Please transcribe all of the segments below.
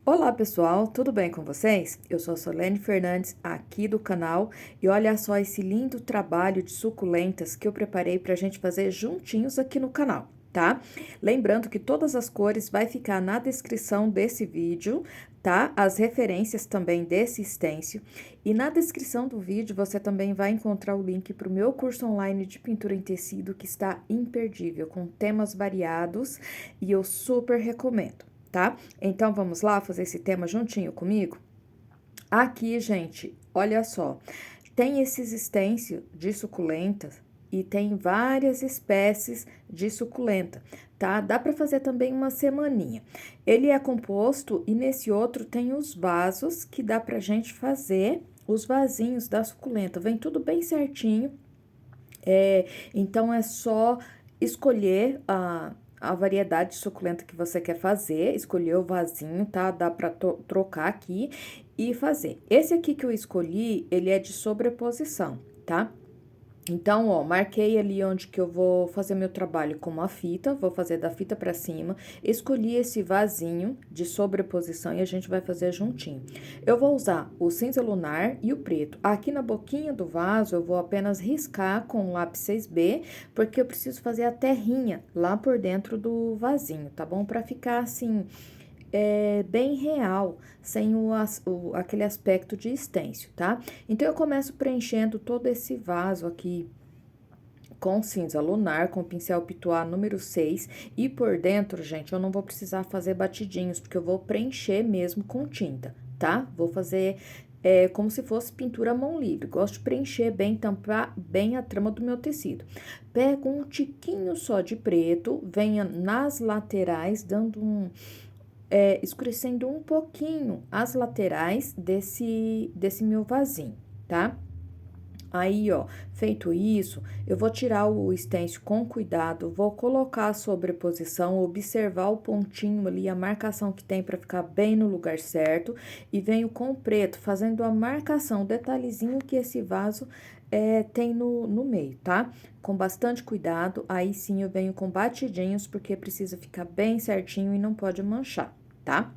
Olá pessoal, tudo bem com vocês? Eu sou a Solene Fernandes, aqui do canal, e olha só esse lindo trabalho de suculentas que eu preparei para a gente fazer juntinhos aqui no canal, tá? Lembrando que todas as cores vai ficar na descrição desse vídeo, tá? As referências também desse stencil, e na descrição do vídeo você também vai encontrar o link para o meu curso online de pintura em tecido que está imperdível, com temas variados, e eu super recomendo. Tá? Então, vamos lá fazer esse tema juntinho comigo? Aqui, gente, olha só, tem esses stencil de suculentas e tem várias espécies de suculenta, tá? Dá para fazer também uma semaninha. Ele é composto e nesse outro tem os vasos que dá pra gente fazer os vasinhos da suculenta. Vem tudo bem certinho, então é só escolher a variedade de suculenta que você quer fazer, escolher o vasinho, tá? Dá pra trocar aqui e fazer. Esse aqui que eu escolhi, ele é de sobreposição, tá? Então, ó, marquei ali onde que eu vou fazer meu trabalho com uma fita, vou fazer da fita pra cima, escolhi esse vasinho de sobreposição e a gente vai fazer juntinho. Eu vou usar o cinza lunar e o preto. Aqui na boquinha do vaso, eu vou apenas riscar com o lápis 6B, porque eu preciso fazer a terrinha lá por dentro do vasinho, tá bom? Pra ficar assim, bem real, sem aquele aspecto de stencil, tá? Então, eu começo preenchendo todo esse vaso aqui com cinza lunar, com pincel Pituá número 6, e por dentro, gente, eu não vou precisar fazer batidinhos, porque eu vou preencher mesmo com tinta, tá? Vou fazer como se fosse pintura à mão livre, gosto de preencher bem, tampar bem a trama do meu tecido. Pego um tiquinho só de preto, venha nas laterais, dando escurecendo um pouquinho as laterais desse meu vasinho, tá? Aí, ó, feito isso, eu vou tirar o stencil com cuidado, vou colocar a sobreposição, observar o pontinho ali, a marcação que tem para ficar bem no lugar certo, e venho com o preto, fazendo a marcação, o detalhezinho que esse vaso tem no meio, tá? Com bastante cuidado, aí sim eu venho com batidinhos, porque precisa ficar bem certinho e não pode manchar, tá?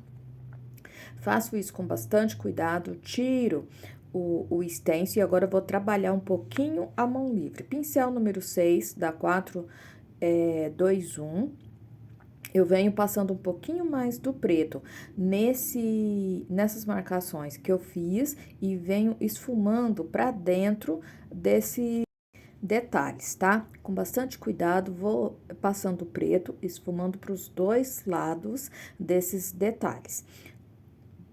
Faço isso com bastante cuidado, tiro o stencil e agora eu vou trabalhar um pouquinho a mão livre. Pincel número 6, da 421. Eu venho passando um pouquinho mais do preto nessas marcações que eu fiz e venho esfumando para dentro desses detalhes, tá? Com bastante cuidado, vou passando o preto, esfumando para os dois lados desses detalhes.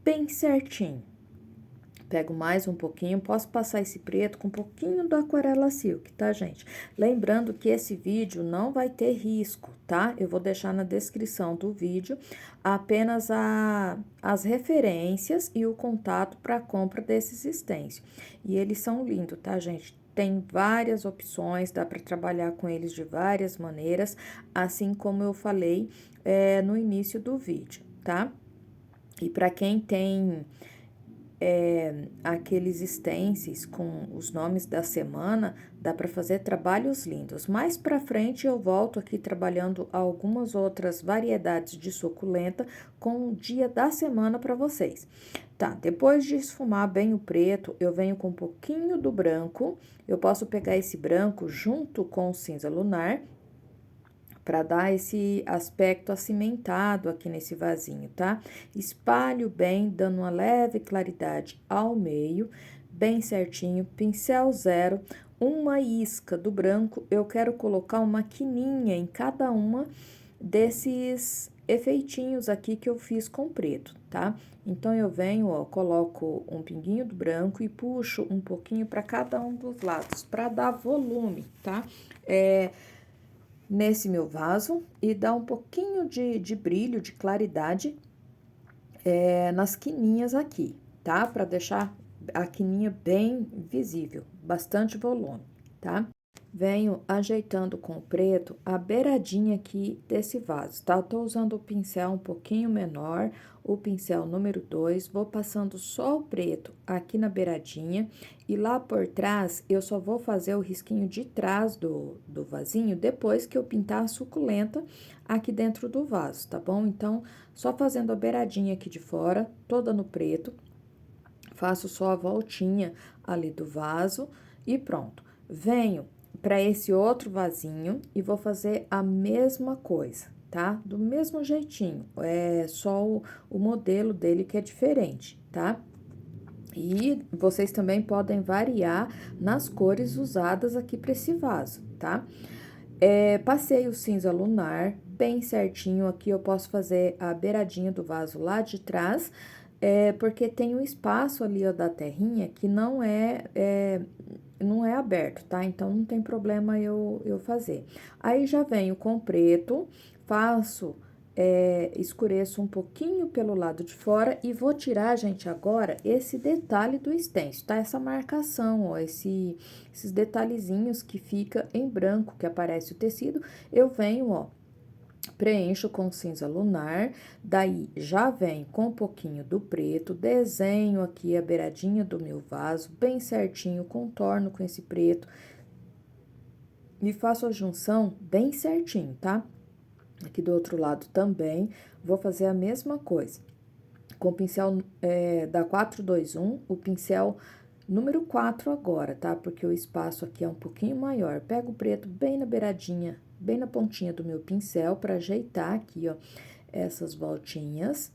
Bem certinho. Pego mais um pouquinho, posso passar esse preto com um pouquinho do Aquarela Silk, tá, gente? Lembrando que esse vídeo não vai ter risco, tá? Eu vou deixar na descrição do vídeo apenas as referências e o contato para compra desses stencil. E eles são lindos, tá, gente? Tem várias opções, dá para trabalhar com eles de várias maneiras, assim como eu falei no início do vídeo, tá? E para quem tem aqueles stencils com os nomes da semana, dá para fazer trabalhos lindos. Mais para frente eu volto aqui trabalhando algumas outras variedades de suculenta com o dia da semana para vocês. Tá, depois de esfumar bem o preto, eu venho com um pouquinho do branco. Eu posso pegar esse branco junto com o cinza lunar para dar esse aspecto acimentado aqui nesse vasinho, tá? Espalho bem, dando uma leve claridade ao meio, bem certinho, pincel zero, uma isca do branco, eu quero colocar uma quininha em cada uma desses efeitinhos aqui que eu fiz com preto, tá? Então, eu venho, ó, coloco um pinguinho do branco e puxo um pouquinho para cada um dos lados, para dar volume, tá? Nesse meu vaso e dá um pouquinho de brilho, de claridade nas quininhas aqui, tá? Para deixar a quininha bem visível, bastante volume, tá? venho ajeitando com o preto a beiradinha aqui desse vaso, tá? Eu tô usando o pincel um pouquinho menor, o pincel número 2, vou passando só o preto aqui na beiradinha, e lá por trás eu só vou fazer o risquinho de trás do vasinho depois que eu pintar a suculenta aqui dentro do vaso, tá bom? Então, só fazendo a beiradinha aqui de fora, toda no preto, faço só a voltinha ali do vaso e pronto. Venho para esse outro vasinho e vou fazer a mesma coisa, tá? Do mesmo jeitinho, é só o modelo dele que é diferente, tá? E vocês também podem variar nas cores usadas aqui para esse vaso, tá? Passei o cinza lunar bem certinho aqui, eu posso fazer a beiradinha do vaso lá de trás, porque tem um espaço ali, ó, da terrinha que não é aberto, tá? Então, não tem problema eu fazer. Aí, já venho com preto, faço, escureço um pouquinho pelo lado de fora e vou tirar, gente, agora, esse detalhe do stencil, tá? Essa marcação, ó, esses detalhezinhos que fica em branco, que aparece o tecido, eu venho, ó, preencho com cinza lunar, daí já vem com um pouquinho do preto, desenho aqui a beiradinha do meu vaso, bem certinho, contorno com esse preto, e faço a junção bem certinho, tá? Aqui do outro lado também, vou fazer a mesma coisa. Com o pincel da 421, o pincel número 4 agora, tá? Porque o espaço aqui é um pouquinho maior. Pego o preto bem na beiradinha, bem na pontinha do meu pincel, para ajeitar aqui, ó, essas voltinhas.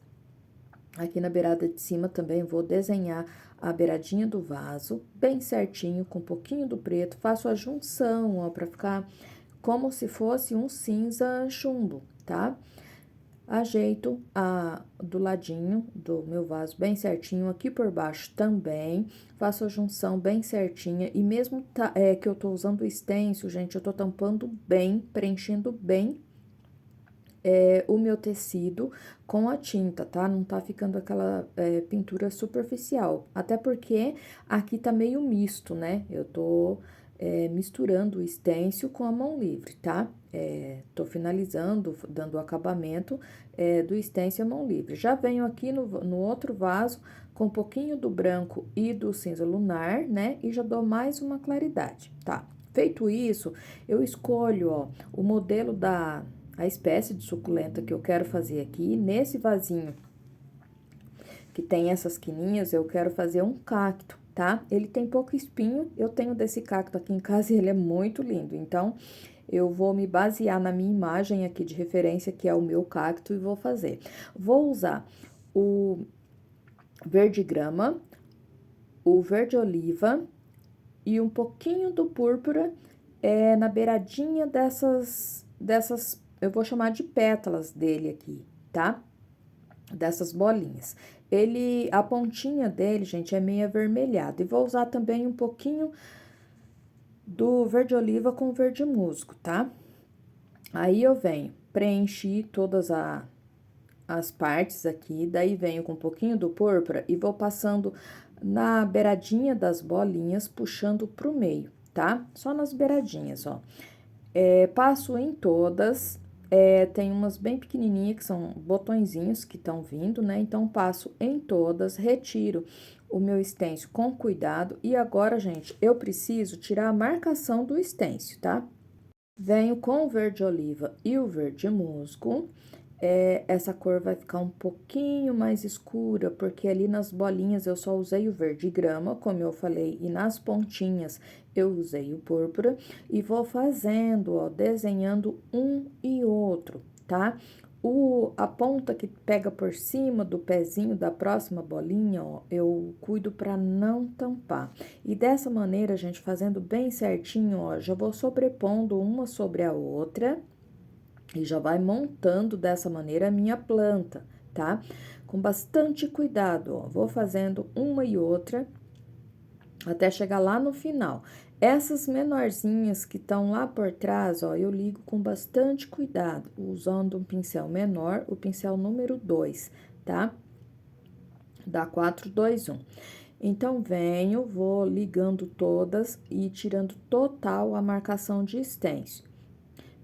Aqui na beirada de cima também vou desenhar a beiradinha do vaso, bem certinho, com um pouquinho do preto. Faço a junção, ó, para ficar como se fosse um cinza chumbo, tá? Ajeito do ladinho do meu vaso bem certinho, aqui por baixo também, faço a junção bem certinha, e mesmo que eu tô usando o stencil, gente, eu tô tampando bem, preenchendo bem o meu tecido com a tinta, tá? Não tá ficando aquela pintura superficial, até porque aqui tá meio misto, né? Eu tô misturando o stencil com a mão livre, tá? Tô finalizando, dando o acabamento do stencil à mão livre. Já venho aqui no outro vaso com um pouquinho do branco e do cinza lunar, né? E já dou mais uma claridade, tá? Feito isso, eu escolho, ó, o modelo a espécie de suculenta que eu quero fazer aqui. Nesse vasinho que tem essas quininhas, eu quero fazer um cacto, tá? Ele tem pouco espinho, eu tenho desse cacto aqui em casa e ele é muito lindo. Então, eu vou me basear na minha imagem aqui de referência, que é o meu cacto, e vou fazer. Vou usar o verde grama, o verde oliva e um pouquinho do púrpura na beiradinha dessas, eu vou chamar de pétalas dele aqui, tá? Dessas bolinhas. A pontinha dele, gente, é meio avermelhado. E vou usar também um pouquinho do verde oliva com verde musgo, tá? Aí, eu venho, preenchi todas as partes aqui, daí venho com um pouquinho do púrpura e vou passando na beiradinha das bolinhas, puxando pro meio, tá? Só nas beiradinhas, ó. Passo em todas, tem umas bem pequenininhas que são botõezinhos que estão vindo, né? Então, passo em todas, retiro o meu stencil com cuidado. E agora, gente, eu preciso tirar a marcação do stencil, tá? Venho com o verde oliva e o verde musgo. Essa cor vai ficar um pouquinho mais escura, porque ali nas bolinhas eu só usei o verde grama, como eu falei, e nas pontinhas eu usei o púrpura, e vou fazendo, ó, desenhando um e outro, tá? A ponta que pega por cima do pezinho da próxima bolinha, ó, eu cuido para não tampar. E dessa maneira, gente, fazendo bem certinho, ó, já vou sobrepondo uma sobre a outra, e já vai montando dessa maneira a minha planta, tá? Com bastante cuidado, ó. Vou fazendo uma e outra até chegar lá no final. Essas menorzinhas que estão lá por trás, ó, eu ligo com bastante cuidado, usando um pincel menor, o pincel número 2, tá? Da 421. Então, venho, vou ligando todas e tirando total a marcação de stencil.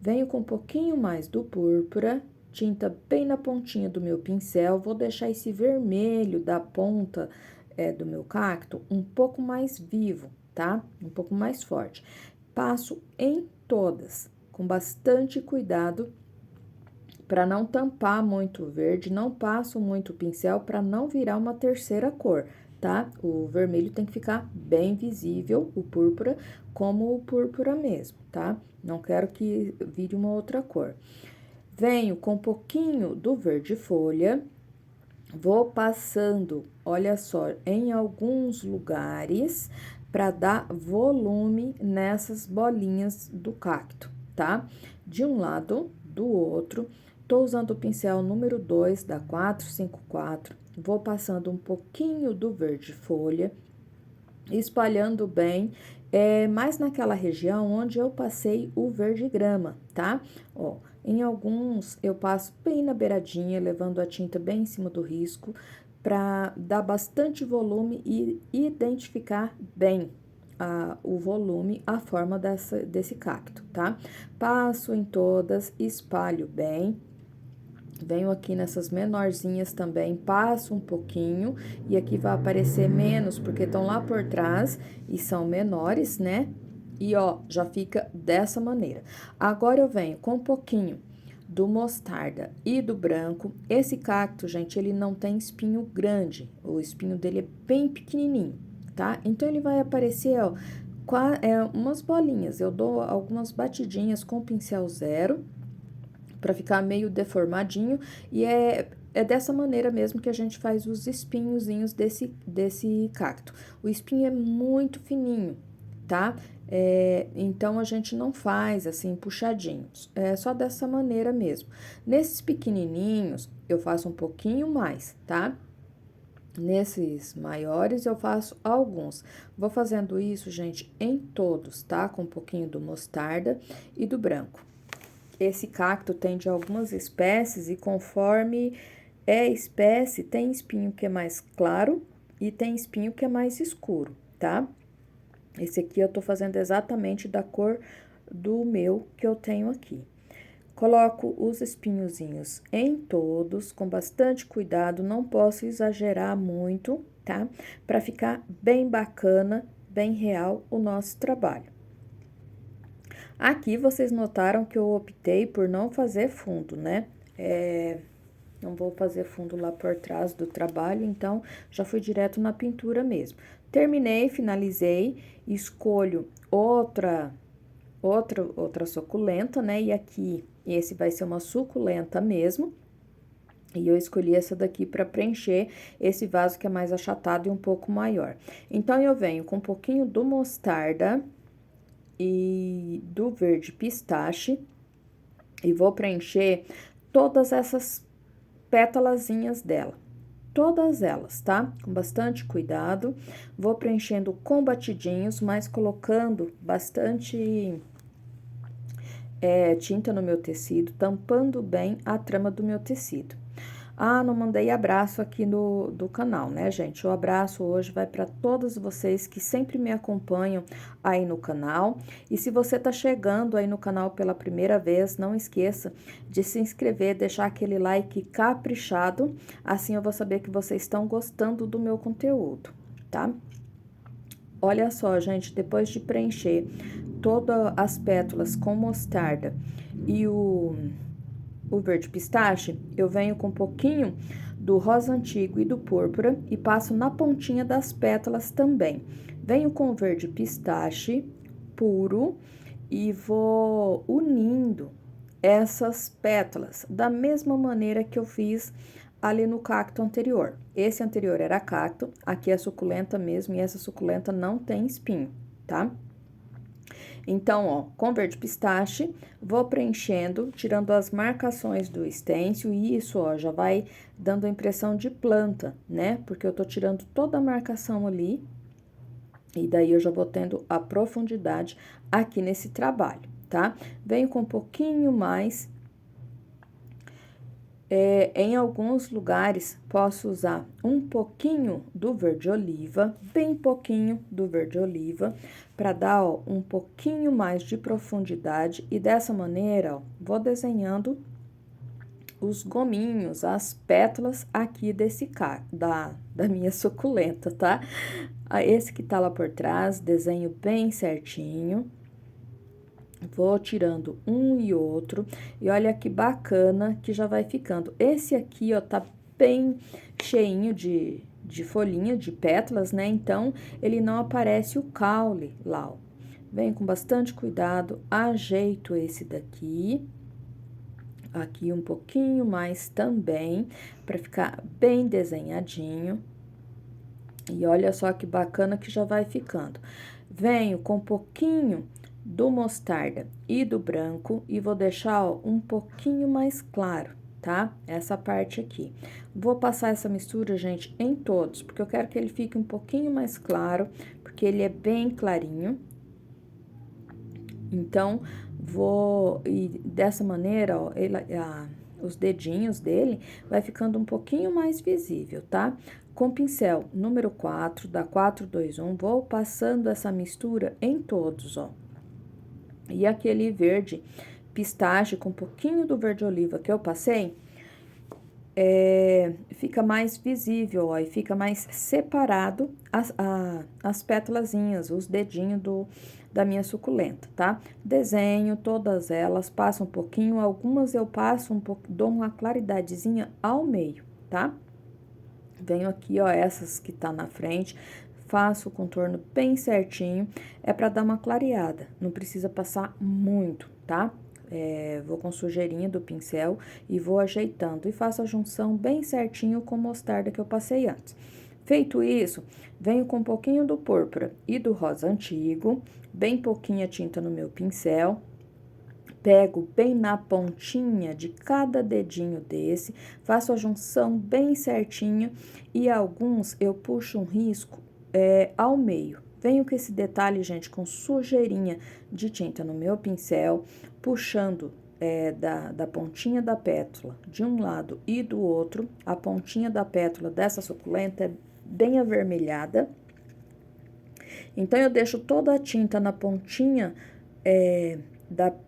Venho com um pouquinho mais do púrpura, tinta bem na pontinha do meu pincel, vou deixar esse vermelho da ponta do meu cacto um pouco mais vivo, tá? Um pouco mais forte. Passo em todas, com bastante cuidado, para não tampar muito o verde, não passo muito o pincel para não virar uma terceira cor, tá? O vermelho tem que ficar bem visível, o púrpura, como o púrpura mesmo, tá? Não quero que vire uma outra cor. Venho com um pouquinho do verde folha, vou passando, olha só, em alguns lugares para dar volume nessas bolinhas do cacto, tá? De um lado, do outro. Tô usando o pincel número 2 da 454, vou passando um pouquinho do verde folha, espalhando bem, mais naquela região onde eu passei o verde grama, tá? Ó, em alguns eu passo bem na beiradinha, levando a tinta bem em cima do risco, para dar bastante volume e identificar bem o volume, a forma desse cacto, tá? Passo em todas, espalho bem. Venho aqui nessas menorzinhas também, passo um pouquinho, e aqui vai aparecer menos, porque estão lá por trás e são menores, né? E ó, já fica dessa maneira. Agora eu venho com um pouquinho do mostarda e do branco. Esse cacto, gente, ele não tem espinho grande, o espinho dele é bem pequenininho, tá? Então, ele vai aparecer, ó, umas bolinhas. Eu dou algumas batidinhas com o pincel zero, para ficar meio deformadinho, e é dessa maneira mesmo que a gente faz os espinhozinhos desse cacto. O espinho é muito fininho, tá? Então, a gente não faz assim puxadinhos, é só dessa maneira mesmo. Nesses pequenininhos, eu faço um pouquinho mais, tá? Nesses maiores, eu faço alguns. Vou fazendo isso, gente, em todos, tá? Com um pouquinho do mostarda e do branco. Esse cacto tem de algumas espécies e conforme é espécie, tem espinho que é mais claro e tem espinho que é mais escuro, tá? Esse aqui eu tô fazendo exatamente da cor do meu que eu tenho aqui. Coloco os espinhozinhos em todos, com bastante cuidado, não posso exagerar muito, tá? Para ficar bem bacana, bem real o nosso trabalho. Aqui, vocês notaram que eu optei por não fazer fundo, né? Não vou fazer fundo lá por trás do trabalho, então, já fui direto na pintura mesmo. Terminei, finalizei, escolho outra suculenta, né? E aqui, esse vai ser uma suculenta mesmo. E eu escolhi essa daqui para preencher esse vaso que é mais achatado e um pouco maior. Então, eu venho com um pouquinho do mostarda e do verde pistache, e vou preencher todas essas pétalazinhas dela, todas elas, tá? Com bastante cuidado, vou preenchendo com batidinhos, mas colocando bastante tinta no meu tecido, tampando bem a trama do meu tecido. Ah, não mandei abraço aqui do canal, né, gente? O abraço hoje vai para todos vocês que sempre me acompanham aí no canal. E se você tá chegando aí no canal pela primeira vez, não esqueça de se inscrever, deixar aquele like caprichado, assim eu vou saber que vocês estão gostando do meu conteúdo, tá? Olha só, gente, depois de preencher todas as pétalas com mostarda e o verde pistache, eu venho com um pouquinho do rosa antigo e do púrpura e passo na pontinha das pétalas também. Venho com o verde pistache puro e vou unindo essas pétalas da mesma maneira que eu fiz ali no cacto anterior. Esse anterior era cacto, aqui é suculenta mesmo, e essa suculenta não tem espinho, tá? Então, ó, com verde pistache, vou preenchendo, tirando as marcações do stencil, e isso, ó, já vai dando a impressão de planta, né? Porque eu tô tirando toda a marcação ali, e daí eu já vou tendo a profundidade aqui nesse trabalho, tá? Venho com um pouquinho mais Em alguns lugares, posso usar um pouquinho do verde oliva, bem pouquinho do verde oliva, para dar, ó, um pouquinho mais de profundidade. E dessa maneira, ó, vou desenhando os gominhos, as pétalas aqui da minha suculenta, tá? Esse que tá lá por trás, desenho bem certinho. Vou tirando um e outro, e olha que bacana que já vai ficando. Esse aqui, ó, tá bem cheinho de folhinha, de pétalas, né? Então, ele não aparece o caule lá, ó. Venho com bastante cuidado, ajeito esse daqui. Aqui um pouquinho mais também, para ficar bem desenhadinho. E olha só que bacana que já vai ficando. Venho com um pouquinho do mostarda e do branco e vou deixar, ó, um pouquinho mais claro, tá? Essa parte aqui. Vou passar essa mistura, gente, em todos, porque eu quero que ele fique um pouquinho mais claro, porque ele é bem clarinho. Então, e dessa maneira, ó, os dedinhos dele vai ficando um pouquinho mais visível, tá? Com pincel número 4, da 421, vou passando essa mistura em todos, ó. E aquele verde pistache com um pouquinho do verde oliva que eu passei, fica mais visível, ó, e fica mais separado as pétalazinhas, os dedinhos da minha suculenta, tá? Desenho todas elas, passo um pouquinho, algumas eu passo um pouco, dou uma claridadezinha ao meio, tá? Venho aqui, ó, essas que tá na frente, faço o contorno bem certinho, é pra dar uma clareada, não precisa passar muito, tá? Vou com sujeirinha do pincel e vou ajeitando. E faço a junção bem certinho com mostarda que eu passei antes. Feito isso, venho com um pouquinho do púrpura e do rosa antigo, bem pouquinha tinta no meu pincel. Pego bem na pontinha de cada dedinho desse, faço a junção bem certinho e alguns eu puxo um risco ao meio. Venho com esse detalhe, gente, com sujeirinha de tinta no meu pincel, puxando da pontinha da pétala de um lado e do outro. A pontinha da pétala dessa suculenta é bem avermelhada. Então, eu deixo toda a tinta na pontinha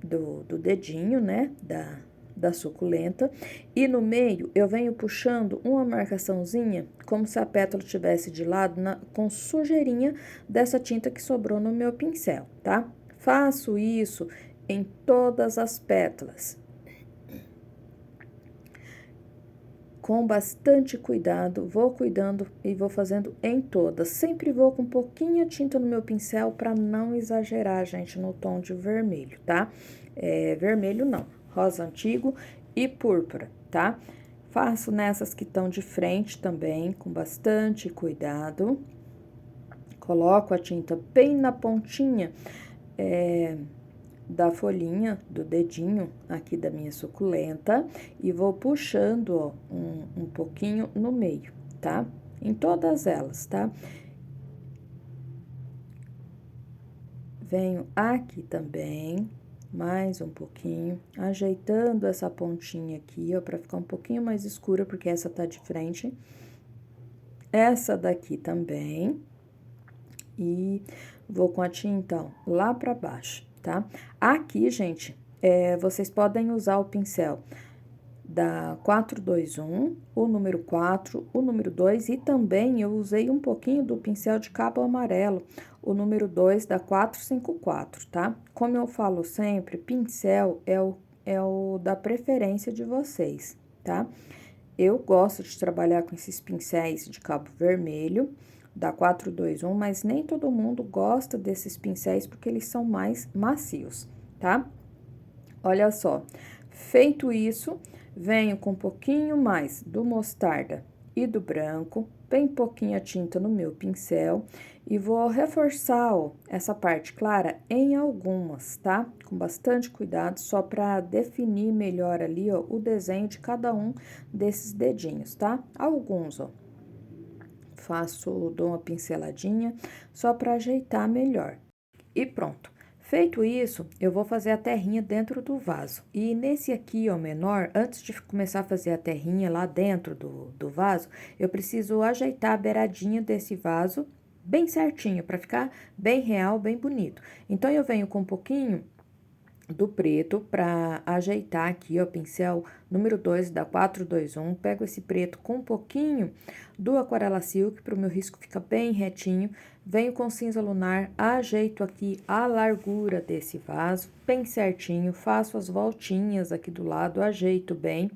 do dedinho, né, da suculenta, e no meio eu venho puxando uma marcaçãozinha, como se a pétala estivesse de lado, com sujeirinha dessa tinta que sobrou no meu pincel, tá? Faço isso em todas as pétalas. Com bastante cuidado, vou cuidando e vou fazendo em todas. Sempre vou com pouquinha tinta no meu pincel para não exagerar, gente, no tom de vermelho, tá? Vermelho não, rosa antigo e púrpura, tá? Faço nessas que estão de frente também, com bastante cuidado. Coloco a tinta bem na pontinha, da folhinha, do dedinho aqui da minha suculenta e vou puxando, ó, um pouquinho no meio, tá? Em todas elas, tá? Venho aqui também, mais um pouquinho, ajeitando essa pontinha aqui, ó, pra ficar um pouquinho mais escura, porque essa tá de frente. Essa daqui também. E vou com a tinta, ó, lá pra baixo, tá? Aqui, gente, vocês podem usar o pincel da 421, o número 4, o número 2 e também eu usei um pouquinho do pincel de cabo amarelo, o número 2 da 454, tá? Como eu falo sempre, pincel é o da preferência de vocês, tá? Eu gosto de trabalhar com esses pincéis de cabo vermelho, da 421, mas nem todo mundo gosta desses pincéis porque eles são mais macios, tá? Olha só, feito isso, venho com um pouquinho mais do mostarda e do branco, bem pouquinha tinta no meu pincel, e vou reforçar, ó, essa parte clara em algumas, tá? Com bastante cuidado, só para definir melhor ali, ó, o desenho de cada um desses dedinhos, tá? Alguns, ó. Dou uma pinceladinha, só para ajeitar melhor. E pronto. Feito isso, eu vou fazer a terrinha dentro do vaso. E nesse aqui, ó, menor, antes de começar a fazer a terrinha lá dentro do vaso, eu preciso ajeitar a beiradinha desse vaso bem certinho, para ficar bem real, bem bonito. Então, eu venho com um pouquinho do preto para ajeitar aqui, ó, pincel número 2 da 421. Pego esse preto com um pouquinho do Aquarela Silk para o meu risco ficar bem retinho. Venho com cinza lunar, ajeito aqui a largura desse vaso bem certinho, faço as voltinhas aqui do lado, ajeito bem.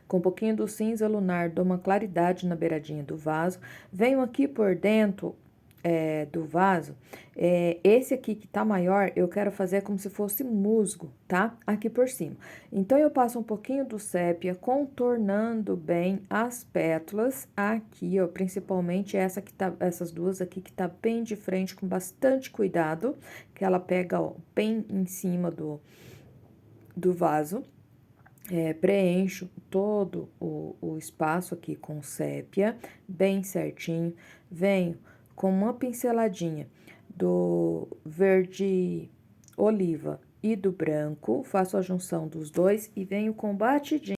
Com um pouquinho do cinza lunar, dou uma claridade na beiradinha do vaso. Venho aqui por dentro do vaso, esse aqui que tá maior, eu quero fazer como se fosse musgo, tá? Aqui por cima. Então, eu passo um pouquinho do sépia, contornando bem as pétalas aqui, ó, principalmente essas duas aqui que tá bem de frente, com bastante cuidado, que ela pega, ó, bem em cima do vaso. Preencho todo o espaço aqui com sépia, bem certinho. Venho com uma pinceladinha do verde oliva e do branco, faço a junção dos dois e venho com batidinha